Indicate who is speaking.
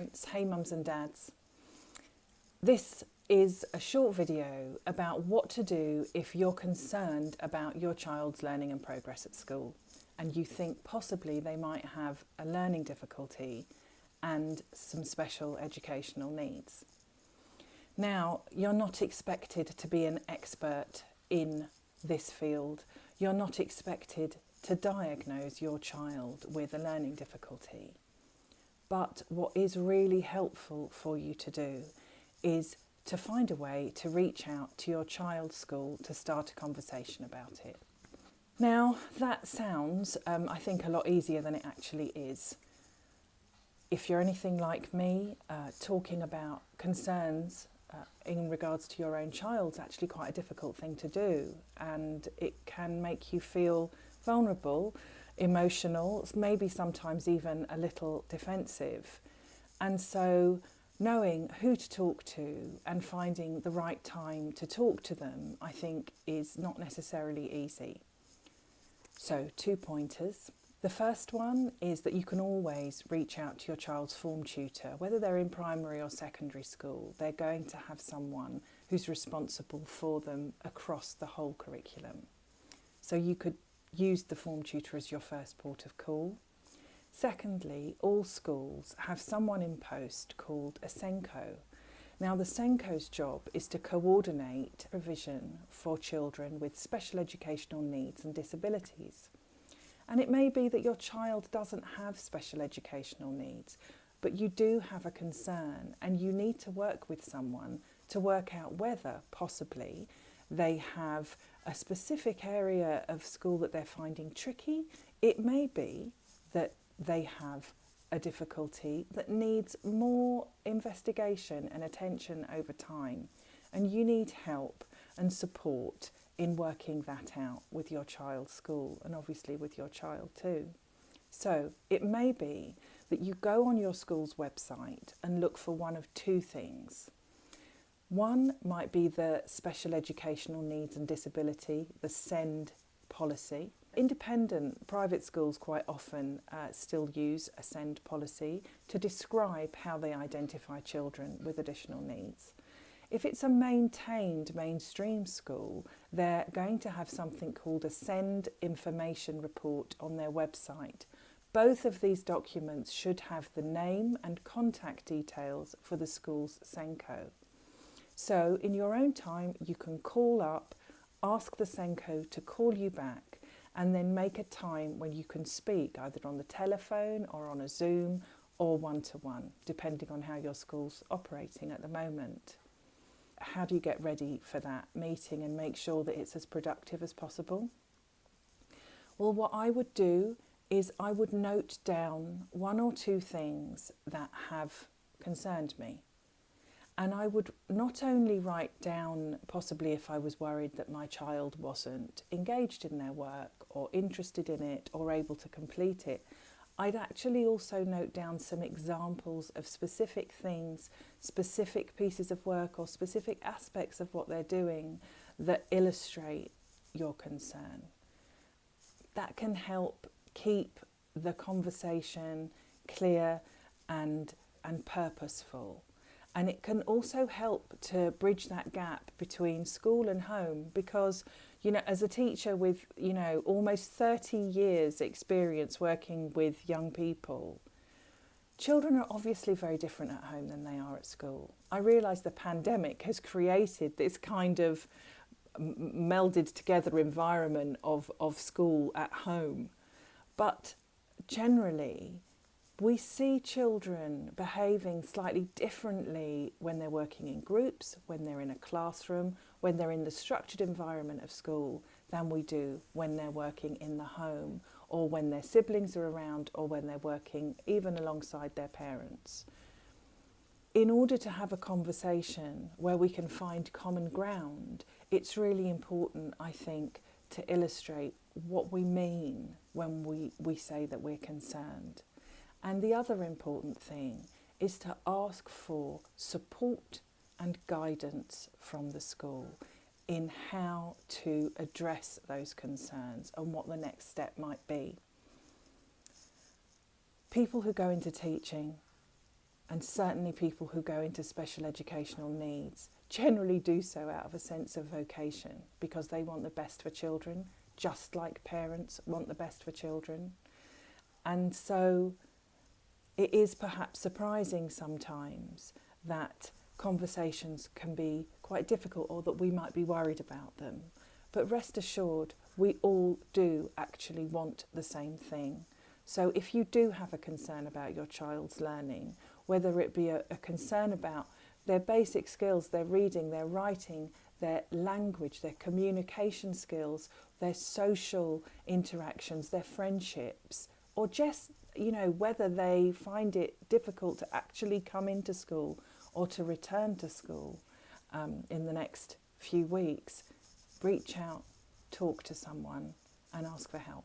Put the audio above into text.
Speaker 1: parents, hey mums and dads. This is a short video about what to do if you're concerned about your child's learning and progress at school and you think possibly they might have a learning difficulty and some special educational needs. Now, you're not expected to be an expert in this field. You're not expected to diagnose your child with a learning difficulty. But what is really helpful for you to do is to find a way to reach out to your child's school to start a conversation about it. Now, that sounds, I think, a lot easier than it actually is. If you're anything like me, talking about concerns in regards to your own child's actually quite a difficult thing to do, and it can make you feel vulnerable, emotional, maybe sometimes even a little defensive. And so knowing who to talk to and finding the right time to talk to them, I think, is not necessarily easy. So 2 pointers. The first one is that you can always reach out to your child's form tutor, whether they're in primary or secondary school. They're going to have someone who's responsible for them across the whole curriculum. So you could use the form tutor as your first port of call. Secondly, all schools have someone in post called a SENCO. Now, the SENCO's job is to coordinate provision for children with special educational needs and disabilities. And it may be that your child doesn't have special educational needs, but you do have a concern and you need to work with someone to work out whether possibly they have a specific area of school that they're finding tricky. It may be that they have a difficulty that needs more investigation and attention over time, and you need help and support in working that out with your child's school and obviously with your child too. So it may be that you go on your school's website and look for one of two things. One might be the Special Educational Needs and Disability, the SEND policy. Independent private schools quite often still use a SEND policy to describe how they identify children with additional needs. If it's a maintained mainstream school, they're going to have something called a SEND information report on their website. Both of these documents should have the name and contact details for the school's SENCO. So in your own time, you can call up, ask the SENCO to call you back, and then make a time when you can speak either on the telephone or on a Zoom or one-to-one, depending on how your school's operating at the moment. How do you get ready for that meeting and make sure that it's as productive as possible? Well, what I would do is I would note down one or two things that have concerned me. And I would not only write down possibly if I was worried that my child wasn't engaged in their work or interested in it or able to complete it, I'd actually also note down some examples of specific things, specific pieces of work or specific aspects of what they're doing that illustrate your concern. That can help keep the conversation clear and purposeful. And it can also help to bridge that gap between school and home because, you know, as a teacher with, you know, almost 30 years experience working with young people, children are obviously very different at home than they are at school. I realise the pandemic has created this kind of melded together environment of school at home. But generally, we see children behaving slightly differently when they're working in groups, when they're in a classroom, when they're in the structured environment of school than we do when they're working in the home or when their siblings are around or when they're working even alongside their parents. In order to have a conversation where we can find common ground, it's really important, I think, to illustrate what we mean when we say that we're concerned. And the other important thing is to ask for support and guidance from the school in how to address those concerns and what the next step might be. People who go into teaching and certainly people who go into special educational needs generally do so out of a sense of vocation because they want the best for children, just like parents want the best for children. And so it is perhaps surprising sometimes that conversations can be quite difficult or that we might be worried about them. But rest assured, we all do actually want the same thing. So if you do have a concern about your child's learning, whether it be a concern about their basic skills, their reading, their writing, their language, their communication skills, their social interactions, their friendships, or just, whether they find it difficult to actually come into school or to return to school in the next few weeks, reach out, talk to someone and ask for help.